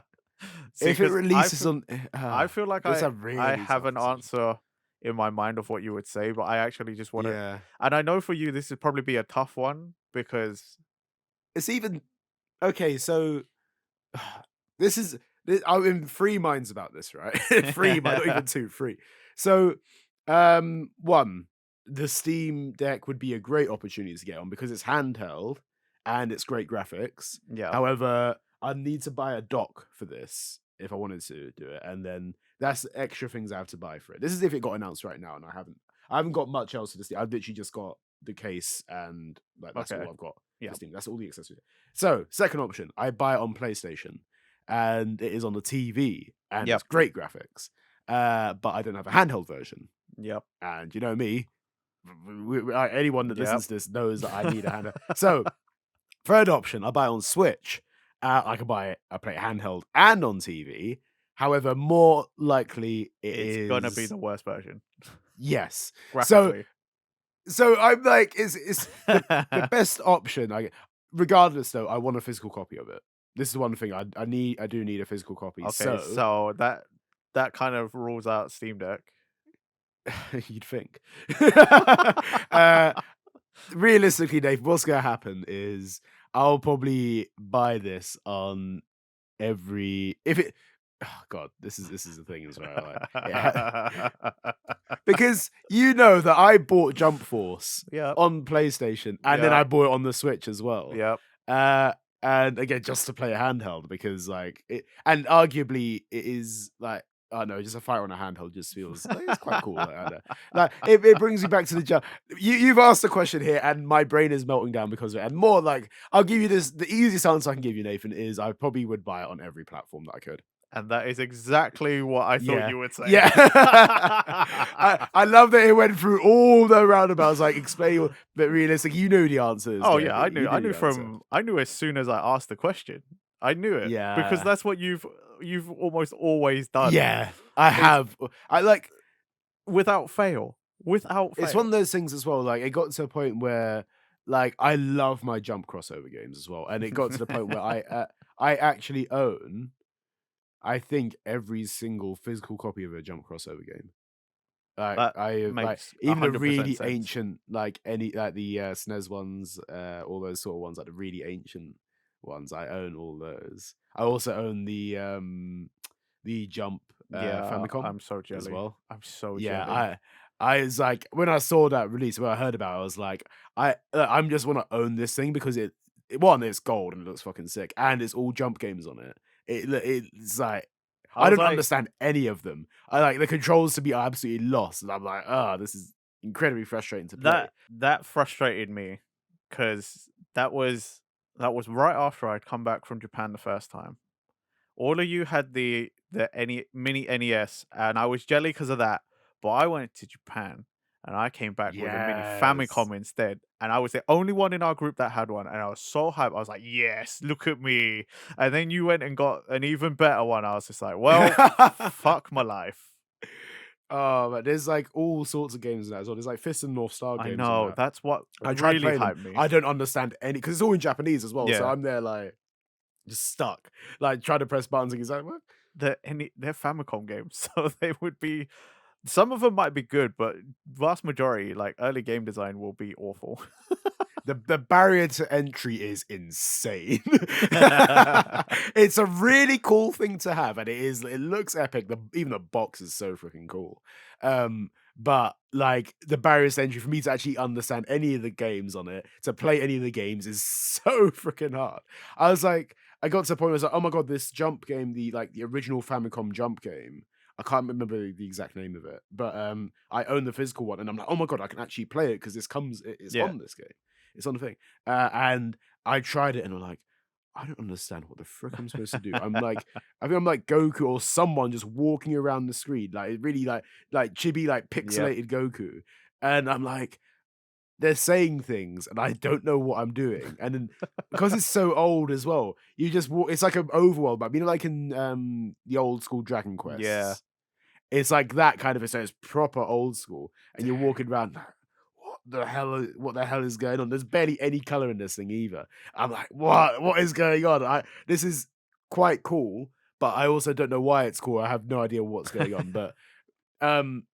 See, if it because releases on, I feel like that's a really I have tough an decision. answer in my mind of what you would say, but I actually just want to, Yeah, and I know for you this would probably be a tough one because it's even okay. So this is I'm in three minds about this, right? Three, but not even two, three. So, one, the Steam Deck would be a great opportunity to get on because it's handheld and it's great graphics. yeah, However, I need to buy a dock for this if I wanted to do it, and then that's extra things I have to buy for it. This is if it got announced right now, and I haven't got much else to this. I've literally just got the case and like that's okay, all I've got yeah, for Steam. That's all the accessories. So, second option, I buy it on PlayStation and it is on the TV and yep, it's great graphics. But I don't have a handheld version. yep, And you know me, anyone that yep. listens to this knows that I need a handheld. So, third option, I buy it on Switch. I can buy it, I play it handheld and on TV. However, more likely it It's gonna be is the worst version yes. So, graphically. I'm like, it's the best option. Regardless though, I want a physical copy of it. This is one thing I need. I do need a physical copy. Okay, So so that kind of rules out Steam Deck. you'd think. uh, Realistically, Dave, what's gonna happen is I'll probably buy this on every if it. Oh God, this is the thing as well. Like, yeah, because you know that I bought Jump Force Yep, on PlayStation and then yep, I bought it on the Switch as well. yep. Uh, and again, just to play a handheld because like it, and arguably it is like I don't know, just a fire on a handheld just feels like, it's quite cool. Like, I don't know. Like it brings me back to the jump. You've asked a question here, and my brain is melting down because of it. And more like I'll give you this. The easiest answer I can give you, Nathan, is I probably would buy it on every platform that I could. And that is exactly what I thought Yeah. you would say. Yeah. I love that it went through all the roundabouts, like explain but realistic. You knew the answer is Oh gonna yeah, be. You I knew knew the answer. from I knew as soon as I asked the question. I knew it because Yeah. that's what you've almost always done. Yeah. I Is have. I like without fail. Without it's one fail. of those things as well. Like it got to a point where like I love my jump crossover games as well. And it got to the point where I actually own I think every single physical copy of a jump crossover game. Like, That I have, like, makes even the 100% really sense. ancient, like, any like, the, SNES ones, all those sort of ones, like, the really ancient ones, I own all those. I also own the Jump, Yeah, Famicom I'm so as jelly. well. I'm so Yeah, jelly. I was like when I saw that release, when I heard about it, I was like, I'm just wanna own this thing because one, it's gold and it looks fucking sick, and it's all jump games on it. It's like I I was don't like understand any of them. I like the controls to be absolutely lost, and I'm like, "Ah, this is incredibly frustrating to play." that frustrated me because that was right after I'd come back from Japan the first time. All of you had the any mini NES, and I was jelly because of that. But I went to Japan, and I came back with a mini Yes. Famicom instead, and I was the only one in our group that had one, and I was so hyped. I was like, "Yes, look at me!" And then you went and got an even better one. I was just like, "Well, fuck my life." Oh, but there's, like, all sorts of games in that as well. There's, like, Fist and North Star I games in know that. that's what I tried really playing them. hyped me. I don't understand any because it's all in Japanese as well, so Yeah, I'm there, like, just stuck, like, trying to press buttons and he's like, "What?" they're Famicom games, so they would be. Some of them might be good, but vast majority, like early game design, will be awful. The barrier to entry is insane. It's a really cool thing to have, and it looks epic. Even the box is so freaking cool. But like the barriers to entry for me to actually understand any of the games on it, to play any of the games is so freaking hard. I was like, I got to the point where I was like, oh my god, this jump game, the original Famicom jump game. I can't remember the exact name of it, but I own the physical one, and I'm like, oh my god, I can actually play it because it's Yeah. on this game. It's on the thing. And I tried it and I'm like, I don't understand what the frick I'm supposed to do. I'm like, I think I'm like Goku or someone just walking around the screen, like really like chibi, like Yep. pixelated Goku. and I'm like, they're saying things, and I don't know what I'm doing, and then because it's so old as well, you just walk. It's like an overworld map, like in the old school Dragon Yeah. Quests. It's like that kind of a so it's proper old school, and you're walking around like, what the hell is going on? There's barely any color in this thing either. I'm like, what is going on? This is quite cool, but I also don't know why it's cool. I have no idea what's going on. But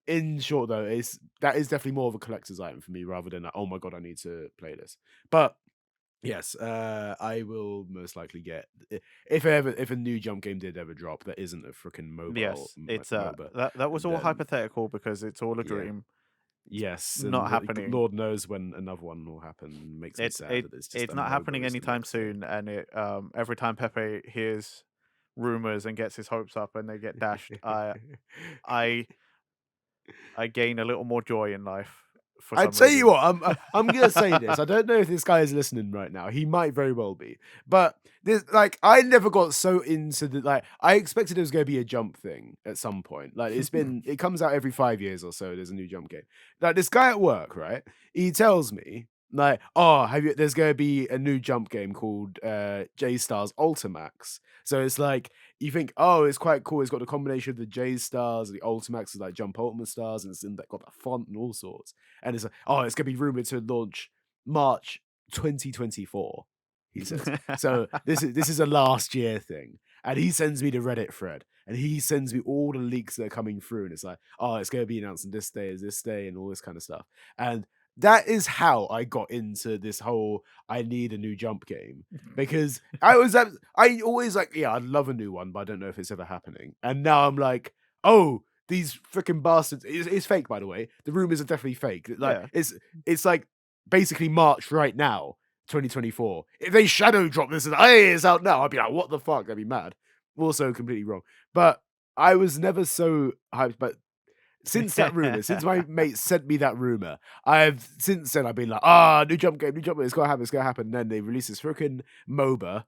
in short though, that is definitely more of a collector's item for me rather than like, oh my god, I need to play this. But yes, I will most likely get if a new jump game did ever drop that isn't a freaking mobile Yes, it's MOBA, that was all then hypothetical because it's all a yeah. dream. It's Yes, not and happening. Lord knows when another one will happen. Makes me It's sad it that it's just it's a not happening MOBA is the anytime next thing. soon, and every time Pepe hears rumors and gets his hopes up and they get dashed, I I gain a little more joy in life for I some tell you reason. what, I'm gonna say this. I don't know if this guy is listening right now. He might very well be, but this like I never got so into the like. I expected it was gonna be a jump thing at some point. Like it comes out every 5 years or so. There's a new jump game. Like this guy at work, right? He tells me like, oh, have you? There's gonna be a new jump game called J Stars Ultimax. So it's like you think, oh, it's quite cool. It's got the combination of the J Stars, the Ultimax, is like Jump Ultimate Stars, and it's in that got the font and all sorts. And it's like, oh, it's gonna be rumored to launch March 2024. He says. So this is a last year thing. And he sends me the Reddit thread and he sends me all the leaks that are coming through. And it's like, oh, it's gonna be announced on this day, and all this kind of stuff. And that is how I got into this whole I need a new jump game because I always like, yeah, I'd love a new one, but I don't know if it's ever happening. And now I'm like, oh, these freaking bastards. It's fake, by the way. The rumors are definitely fake. Like Yeah. it's like basically March right now, 2024. If they shadow drop this and hey, it's out now, I'd be like, what the fuck? I'd be mad. Also completely wrong. But I was never so hyped. But since that rumor, since my mate sent me that rumor, I've since then I've been like, new jump game, it's gotta happen, it's gonna happen. And then they release this freaking MOBA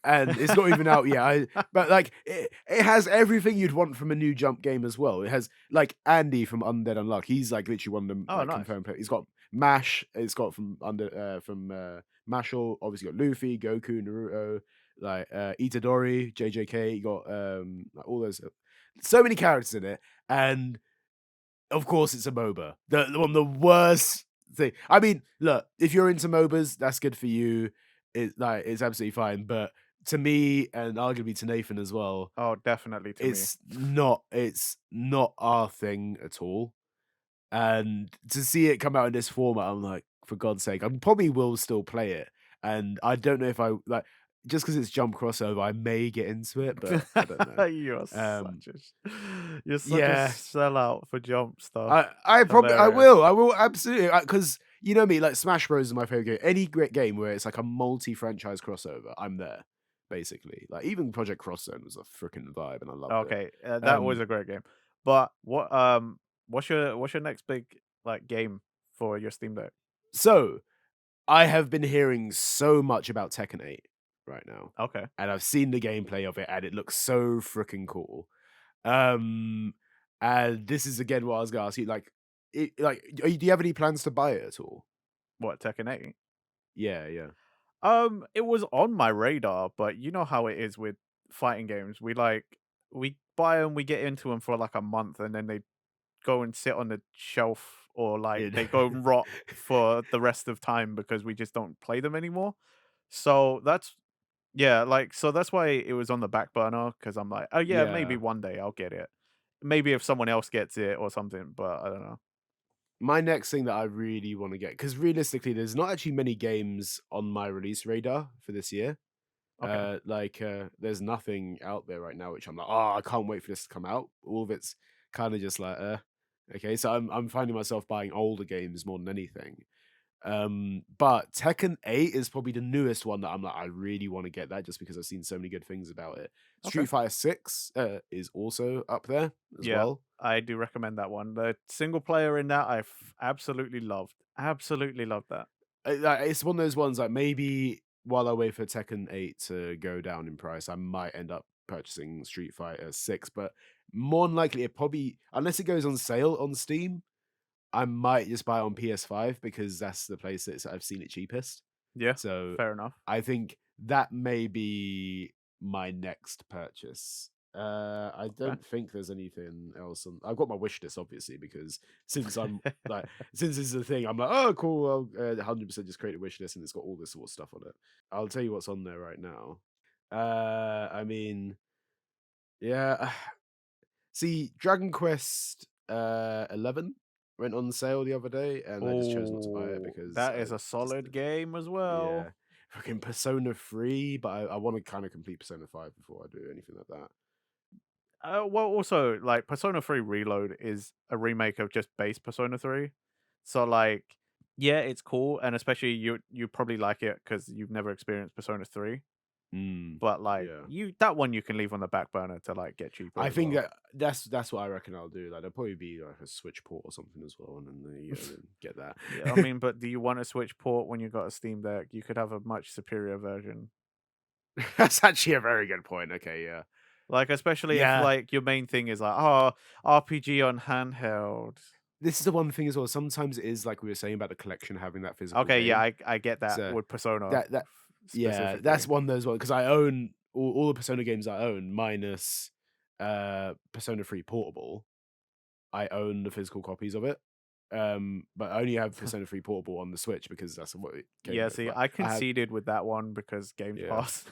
and it's not even out yet. But like it has everything you'd want from a new jump game as well. It has like Andy from Undead Unluck. He's like literally one of them Oh, like nice. confirmed. He's got Mash. It's got from Mashal. Obviously got Luffy, Goku, Naruto, like Itadori, JJK. You got like all those so many characters in it, and of course, it's a MOBA. One of the worst thing. I mean, look, if you're into MOBAs, that's good for you. It's absolutely fine. But to me, and arguably to Nathan as well, Oh, definitely to me. it's not our thing at all. And to see it come out in this format, I'm like, for God's sake, I probably will still play it. And I don't know if I like just because it's jump crossover, I may get into it, but I don't know. You're Um, such you're such a yeah, sellout for jump stuff. I probably Hilarious. I will absolutely because you know me, like Smash Bros is my favorite game. Any great game where it's like a multi-franchise crossover, I'm there. Basically, like even Project Cross Zone was a freaking vibe, and I loved it. Okay, that was Um, a great game. But what's your next big like game for your Steam Deck? so I have been hearing so much about Tekken 8 right now, Okay. and I've seen the gameplay of it, and it looks so freaking cool. Um, and this is again what I was gonna ask you, do you have any plans to buy it at all? What, Tekken 8? Yeah, yeah. It was on my radar, but you know how it is with fighting games. We buy them, we get into them for like a month, and then they go and sit on the shelf, or like It they go and rot for the rest of time because we just don't play them anymore. So that's yeah, like so that's why it was on the back burner because I'm like, oh yeah, maybe yeah. one day I'll get it. Maybe if someone else gets it or something, but I don't know. My next thing that I really wanna get, because realistically, there's not actually many games on my release radar for this year. Okay. There's nothing out there right now which I'm like, "Oh, I can't wait for this to come out." All of it's kinda just like, okay, so I'm finding myself buying older games more than anything. But Tekken 8 is probably the newest one that I'm like, I really wanna get that just because I've seen so many good things about it. Okay. Street Fighter 6, is also up there as Yeah, well. I do recommend that one. The single player in that absolutely loved. Absolutely loved that. It's one of those ones like maybe while I wait for Tekken 8 to go down in price, I might end up purchasing Street Fighter 6, but more than likely it probably unless it goes on sale on Steam, I might just buy it on PS5 because that's the place that I've seen it cheapest. Yeah, So fair enough. I think that may be my next purchase. I Okay. don't think there's anything else on. I've got my wish list obviously because since I'm like since this is the thing, I'm like, oh cool, I'll 100% just create a wish list and it's got all this sort of stuff on it. I'll tell you what's on there right now. I mean, yeah. See, Dragon Quest 11 went on sale the other day, and I just chose not to buy it Oh, because that is I a just solid game as well. yeah, fucking Persona 3, but I want to kind of complete Persona 5 before I do anything like that. Well, also, like, Persona 3 Reload is a remake of just base Persona 3. So, like, yeah, it's cool, and especially you probably like it because 'cause you've never experienced Persona 3, Mm, but, like, yeah. you that one you can leave on the back burner to, like, get cheaper I as think well. that's what I reckon I'll do. Like, there'll probably be like a Switch port or something as well, and then then get Yeah, I that. mean, but do you want a Switch port when you got a Steam Deck? You could have a much superior version. That's actually a very good point. Okay, yeah, Like, especially if, yeah. like, your main thing is like, "Oh, RPG on handheld." This is the one thing as well. Sometimes it is like we were saying about the collection having that physical Okay, yeah, game. I get that So with Persona that yeah, specifically. that's one of those ones because I own all the Persona games I own minus Persona 3 Portable. I own the physical copies of it. But I only have Persona 3 Portable on the Switch because that's what it came Yeah, with. see, But I I have conceded with that one because Games yeah. Pass.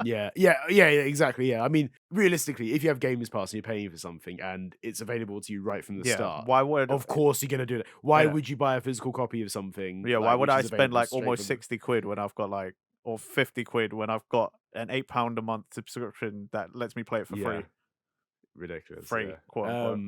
Yeah, exactly. Yeah. I mean, realistically, if you have Games Pass and you're paying for something and it's available to you right from the Yeah, start, why would of course you're gonna do that. Why yeah, would you buy a physical copy of something yeah, why like would which I is spend, available like, straight almost from the 60 quid when I've got, like or 50 quid when I've got an £8 a month subscription that lets me play it for yeah, free? ridiculous, yeah. Free, quote unquote.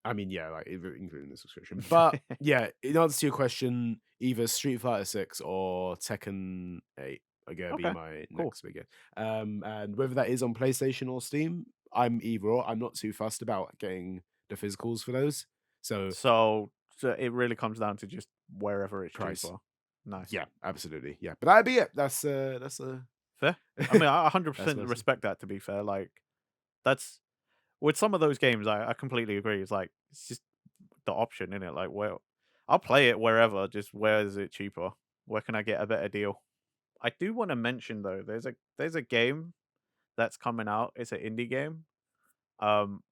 I mean, yeah, like including the subscription. But yeah, in answer to your question, either Street Fighter 6 or Tekken 8 are gonna be Okay, my cool. next big and whether that is on PlayStation or Steam, I'm either or. I'm not too fussed about getting the physicals for those. So So it really comes down to just wherever it's price. cheaper. Nice. Yeah, absolutely. Yeah. But that'd be it. That's Fair. I mean, I that's 100% my respect that, to be fair, like, that's with some of those games, I completely agree. It's like, it's just the option, in it. Like, well, I'll play it wherever, just where is it cheaper? Where can I get a better deal? I do wanna mention, though, there's a game that's coming out. It's an indie game, um,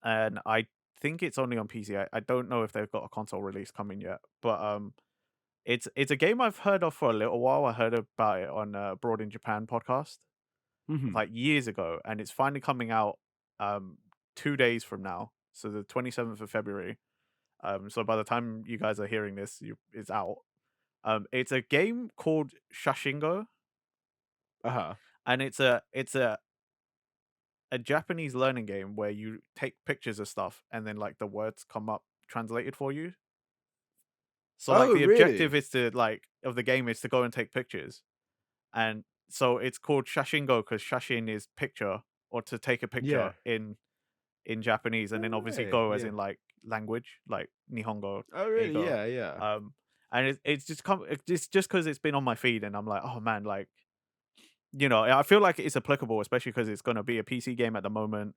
and I think it's only on PC. I don't know if they've got a console release coming yet, but, it's a game I've heard of for a little while. I heard about it on, Broad in Japan podcast, Mhm. like, years ago, and it's finally coming out, um, 2 days from now, so the 27th of February. So by the time you guys are hearing this, it's out. It's a game called Shashingo, Uh-huh. and it's a Japanese learning game where you take pictures of stuff and then, like, the words come up translated for you. So, like, Oh, the objective really? is to, like of the game is to go and take pictures, and so it's called Shashingo because shashin is picture or to take a picture Yeah. in Japanese, and then obviously Right. go as Yeah. in, like, language, like Nihongo, Oh, really? Eigo. Yeah, yeah. And it's just because 'cause it's been on my feed and I'm like, "Oh, man," like, I feel like it's applicable, especially because it's gonna be a PC game at the moment,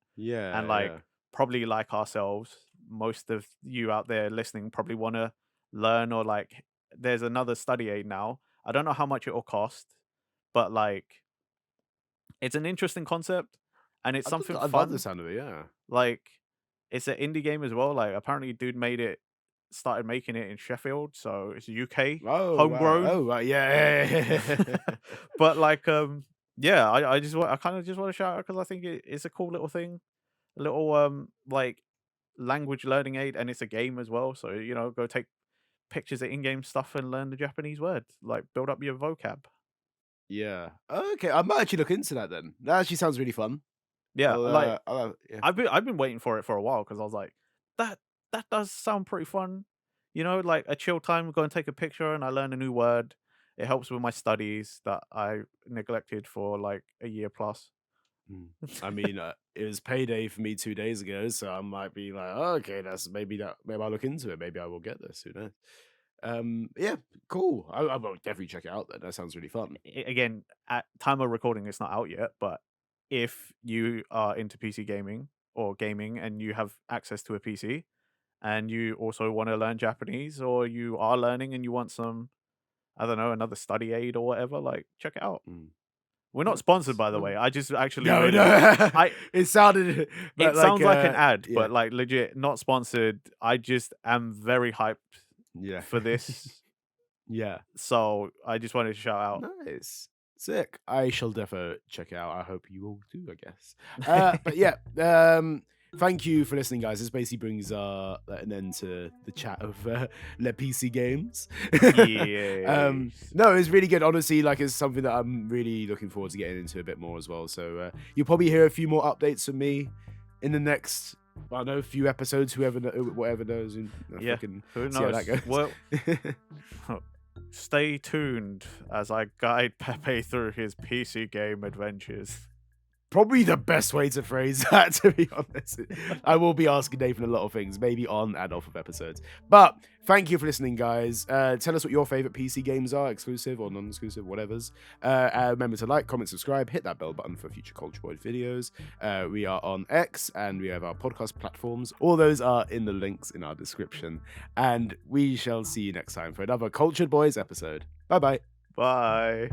and, Yeah, like, yeah. probably like ourselves, most of you out there listening probably wanna learn or, like there's another study aid now. I don't know how much it'll cost, but, like, it's an interesting concept, and it's something I love the fun. sound of it, yeah. Like, it's an indie game as well, like, apparently dude started making it in Sheffield, so it's UK, Oh, wow. homegrown. Oh, wow. Yeah. But, like, yeah, I kinda just wanna shout out because I think it's a cool little thing, a little, like, language learning aid, and it's a game as well, so, go take pictures of in-game stuff and learn the Japanese word, like, build up your vocab. Yeah. Okay, I might actually look into that then. That actually sounds really fun. Yeah, like, Yeah. I've been waiting for it for a while because I was like, "That that does sound pretty fun." Like, a chill time, go and take a picture, and I learn a new word. It helps with my studies that I neglected for, like, a year plus. Mm. I mean, it was payday for me 2 days ago, so I might be like, "Oh, okay, that's maybe I'll look into it. Maybe I will get this, who knows?" Yeah, cool. I will definitely check it out then. That sounds really fun. Again, at time of recording, it's not out yet, but if you are into PC gaming or gaming and you have access to a PC, and you also want to learn Japanese, or you are learning and you want some, I don't know, another study aid or whatever, like check it out. Mm. We're not sponsored, Nice. by the Well, way. I just actually no, really, no. I It sounded but it like sounds like an ad, yeah. but like legit not sponsored. I just am very hyped Yeah. for this, Yeah. so I just wanted to shout out. Nice. Sick. I shall defo check it out. I hope you all do, I guess. But yeah, thank you for listening, guys. This basically brings an end to the chat of Le PC games. Yes. No, it's really good. Honestly, like it's something that I'm really looking forward to getting into a bit more as well. So you'll probably hear a few more updates from me in the next, I don't know, few episodes. Whatever knows, and Yeah, freaking who see how knows? that goes. Well, stay tuned as I guide Pepe through his PC game adventures. Probably the best way to phrase that, to be honest. I will be asking Nathan a lot of things, maybe on and off of episodes. But thank you for listening, guys. Tell us what your favorite PC games are, exclusive or non-exclusive, whatever's. Remember to like, comment, subscribe, hit that bell button for future Culture Boy videos. We are on X, and we have our podcast platforms. All those are in the links in our description. And we shall see you next time for another Cultured Boys episode. Bye-bye. Bye.